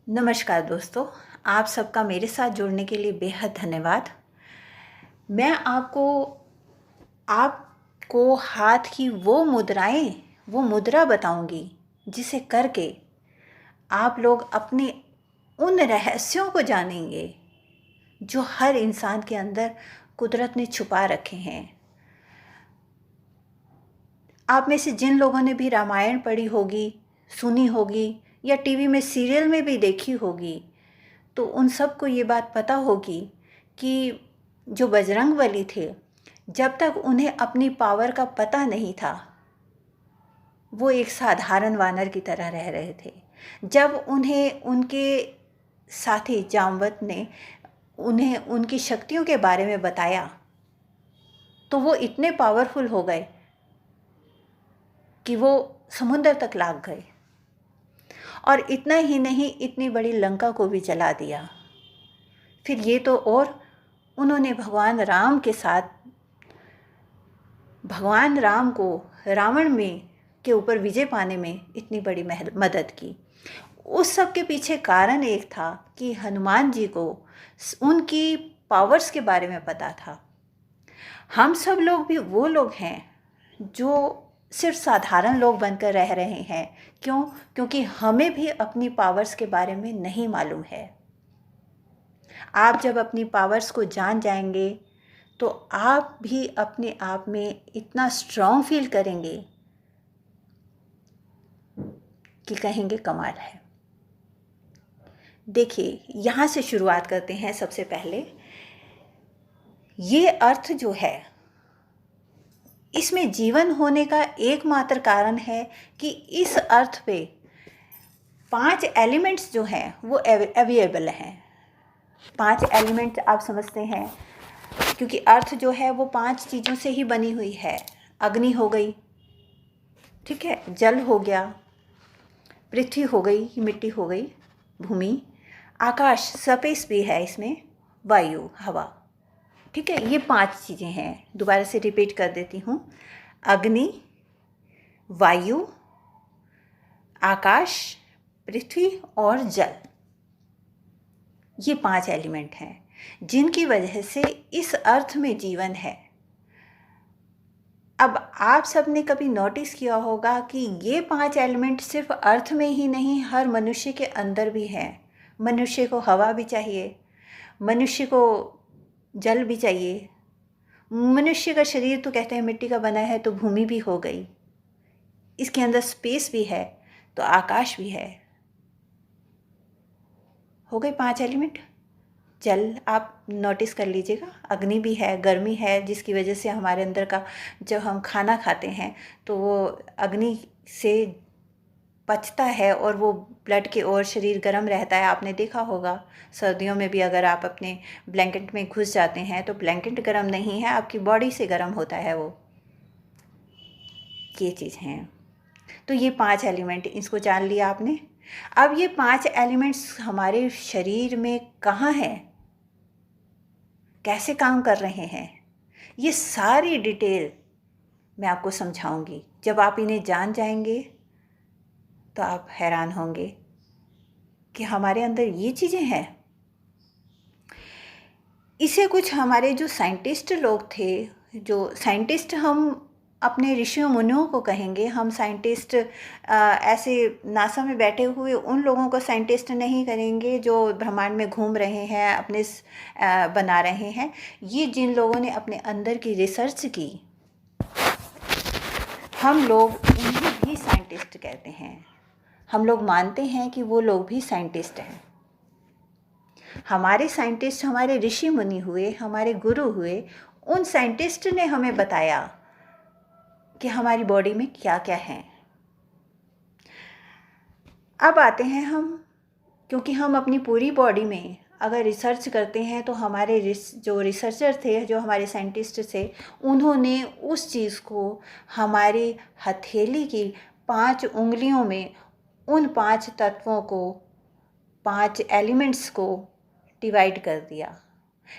नमस्कार दोस्तों, आप सबका मेरे साथ जुड़ने के लिए बेहद धन्यवाद। मैं आपको हाथ की वो मुद्रा बताऊंगी जिसे करके आप लोग अपने उन रहस्यों को जानेंगे जो हर इंसान के अंदर कुदरत ने छुपा रखे हैं। आप में से जिन लोगों ने भी रामायण पढ़ी होगी, सुनी होगी या टीवी में सीरियल में भी देखी होगी, तो उन सबको ये बात पता होगी कि जो बजरंगबली थे, जब तक उन्हें अपनी पावर का पता नहीं था, वो एक साधारण वानर की तरह रह रहे थे। जब उन्हें उनके साथी जामवंत ने उन्हें उनकी शक्तियों के बारे में बताया, तो वो इतने पावरफुल हो गए कि वो समुद्र तक लाग गए। और इतना ही नहीं, इतनी बड़ी लंका को भी जला दिया। फिर ये तो और उन्होंने भगवान राम को रावण में के ऊपर विजय पाने में इतनी बड़ी मदद की। उस सब के पीछे कारण एक था कि हनुमान जी को उनकी पावर्स के बारे में पता था। हम सब लोग भी वो लोग हैं जो सिर्फ साधारण लोग बनकर रह रहे हैं। क्यों? क्योंकि हमें भी अपनी पावर्स के बारे में नहीं मालूम है। आप जब अपनी पावर्स को जान जाएंगे तो आप भी अपने आप में इतना स्ट्रॉन्ग फील करेंगे कि कहेंगे कमाल है। देखिए, यहाँ से शुरुआत करते हैं। सबसे पहले ये अर्थ जो है, इसमें जीवन होने का एकमात्र कारण है कि इस अर्थ पे 5 एलिमेंट्स जो हैं वो अवेलेबल हैं। 5 एलिमेंट आप समझते हैं, क्योंकि अर्थ जो है वो 5 चीज़ों से ही बनी हुई है। अग्नि हो गई, ठीक है, जल हो गया, पृथ्वी हो गई, मिट्टी हो गई, भूमि, आकाश, स्पेस भी है इसमें, वायु, हवा, ठीक है। ये 5 चीज़ें हैं। दोबारा से रिपीट कर देती हूँ। अग्नि, वायु, आकाश, पृथ्वी और जल, ये 5 एलिमेंट हैं जिनकी वजह से इस अर्थ में जीवन है। अब आप सब ने कभी नोटिस किया होगा कि ये 5 एलिमेंट सिर्फ अर्थ में ही नहीं, हर मनुष्य के अंदर भी हैं। मनुष्य को हवा भी चाहिए, मनुष्य को जल भी चाहिए, मनुष्य का शरीर तो कहते हैं मिट्टी का बना है, तो भूमि भी हो गई, इसके अंदर स्पेस भी है, तो आकाश भी है। हो गए 5 एलिमेंट। जल आप नोटिस कर लीजिएगा, अग्नि भी है, गर्मी है, जिसकी वजह से हमारे अंदर का जब हम खाना खाते हैं तो वो अग्नि से पचता है और वो ब्लड की ओर शरीर गर्म रहता है। आपने देखा होगा, सर्दियों में भी अगर आप अपने ब्लैंकेट में घुस जाते हैं तो ब्लैंकेट गर्म नहीं है, आपकी बॉडी से गर्म होता है वो। ये चीज़ हैं। तो ये 5 एलिमेंट, इसको जान लिया आपने। अब ये 5 एलिमेंट्स हमारे शरीर में कहाँ हैं, कैसे काम कर रहे हैं, ये सारी डिटेल मैं आपको समझाऊंगी। जब आप इन्हें जान जाएंगे तो आप हैरान होंगे कि हमारे अंदर ये चीज़ें हैं। इसे कुछ हमारे जो साइंटिस्ट लोग थे, जो साइंटिस्ट हम अपने ऋषियों मुनियों को कहेंगे, हम साइंटिस्ट ऐसे नासा में बैठे हुए उन लोगों को साइंटिस्ट नहीं करेंगे जो ब्रह्मांड में घूम रहे हैं, अपने बना रहे हैं। ये जिन लोगों ने अपने अंदर की रिसर्च की, हम लोग उन्हें भी साइंटिस्ट कहते हैं। हम लोग मानते हैं कि वो लोग भी साइंटिस्ट हैं। हमारे साइंटिस्ट हमारे ऋषि मुनि हुए, हमारे गुरु हुए। उन साइंटिस्ट ने हमें बताया कि हमारी बॉडी में क्या क्या है। अब आते हैं हम, क्योंकि हम अपनी पूरी बॉडी में अगर रिसर्च करते हैं तो हमारे जो रिसर्चर थे, जो हमारे साइंटिस्ट थे, उन्होंने उस चीज़ को हमारी हथेली की 5 उंगलियों में उन 5 तत्वों को, 5 एलिमेंट्स को डिवाइड कर दिया।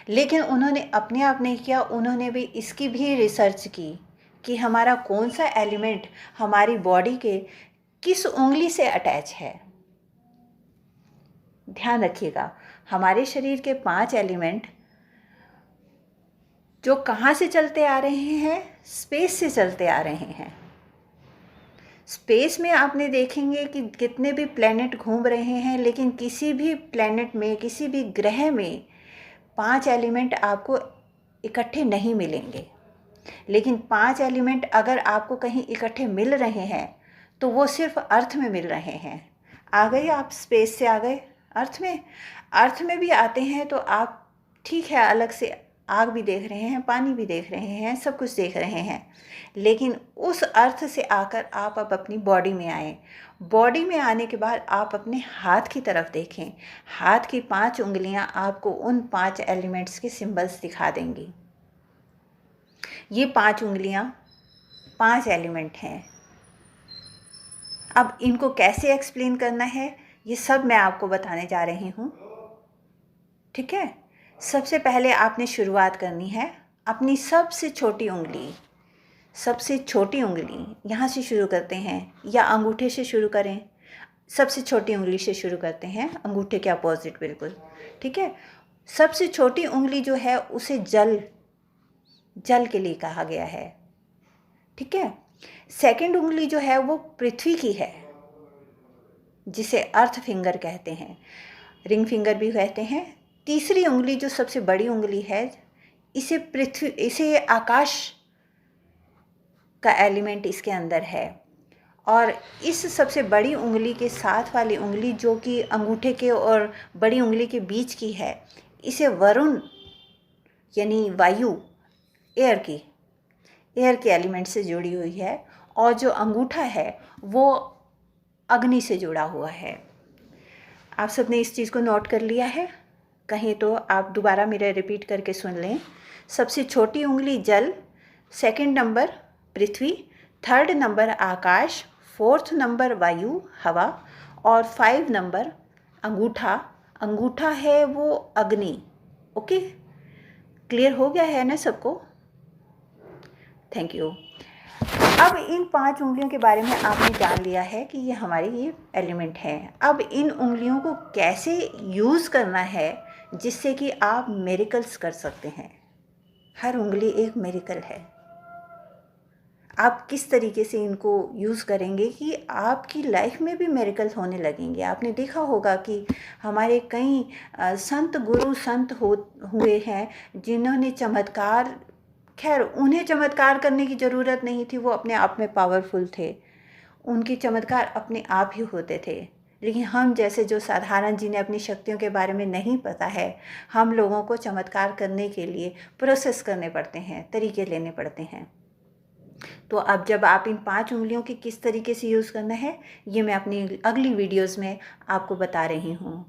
लेकिन उन्होंने अपने आप नहीं किया, उन्होंने भी इसकी भी रिसर्च की कि हमारा कौन सा एलिमेंट हमारी बॉडी के किस उंगली से अटैच है। ध्यान रखिएगा, हमारे शरीर के 5 एलिमेंट जो कहाँ से चलते आ रहे हैं? स्पेस से चलते आ रहे हैं। स्पेस में आपने देखेंगे कि कितने भी प्लैनेट घूम रहे हैं, लेकिन किसी भी प्लैनेट में, किसी भी ग्रह में 5 एलिमेंट आपको इकट्ठे नहीं मिलेंगे। लेकिन 5 एलिमेंट अगर आपको कहीं इकट्ठे मिल रहे हैं तो वो सिर्फ अर्थ में मिल रहे हैं। आ गए आप, स्पेस से आ गए अर्थ में भी आते हैं तो आप ठीक है, अलग से आग भी देख रहे हैं, पानी भी देख रहे हैं, सब कुछ देख रहे हैं, लेकिन उस अर्थ से आकर आप अब अपनी बॉडी में आए। बॉडी में आने के बाद आप अपने हाथ की तरफ देखें। हाथ की 5 उंगलियां आपको उन 5 एलिमेंट्स के सिंबल्स दिखा देंगी। ये 5 उंगलियां 5 एलिमेंट हैं। अब इनको कैसे एक्सप्लेन करना है, ये सब मैं आपको बताने जा रही हूँ, ठीक है। सबसे पहले आपने शुरुआत करनी है अपनी सबसे छोटी उंगली यहाँ से शुरू करते हैं, या अंगूठे से शुरू करें। सबसे छोटी उंगली से शुरू करते हैं, अंगूठे के अपोजिट बिल्कुल, ठीक है। सबसे छोटी उंगली जो है उसे जल के लिए कहा गया है, ठीक है। सेकंड उंगली जो है वो पृथ्वी की है, जिसे अर्थ फिंगर कहते हैं, रिंग फिंगर भी कहते हैं। तीसरी उंगली जो सबसे बड़ी उंगली है, इसे आकाश का एलिमेंट इसके अंदर है। और इस सबसे बड़ी उंगली के साथ वाली उंगली जो कि अंगूठे के और बड़ी उंगली के बीच की है, इसे वरुण यानी वायु, एयर के एलिमेंट से जुड़ी हुई है। और जो अंगूठा है वो अग्नि से जुड़ा हुआ है। आप सबने इस चीज़ को नोट कर लिया है? कहीं तो आप दोबारा मेरा रिपीट करके सुन लें। सबसे छोटी उंगली जल, सेकंड नंबर पृथ्वी, थर्ड नंबर आकाश, फोर्थ नंबर वायु हवा, और 5 नंबर अंगूठा है वो अग्नि। ओके, क्लियर हो गया है ना सबको? Thank you. अब इन 5 उंगलियों के बारे में आपने जान लिया है कि ये हमारे ये एलिमेंट हैं। अब इन उंगलियों को कैसे यूज़ करना है जिससे कि आप मिरेकल्स कर सकते हैं। हर उंगली एक मिरेकल है। आप किस तरीके से इनको यूज़ करेंगे कि आपकी लाइफ में भी मिरेकल्स होने लगेंगे। आपने देखा होगा कि हमारे कई गुरु संत हुए हैं जिन्होंने चमत्कार, खैर उन्हें चमत्कार करने की ज़रूरत नहीं थी, वो अपने आप में पावरफुल थे, उनके चमत्कार अपने आप ही होते थे। लेकिन हम जैसे जो साधारण, जिन्हें अपनी शक्तियों के बारे में नहीं पता है, हम लोगों को चमत्कार करने के लिए प्रोसेस करने पड़ते हैं, तरीके लेने पड़ते हैं। तो अब जब आप इन 5 उंगलियों की किस तरीके से यूज़ करना है, ये मैं अपनी अगली वीडियोज़ में आपको बता रही हूँ,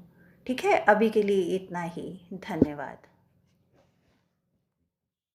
ठीक है। अभी के लिए इतना ही, धन्यवाद।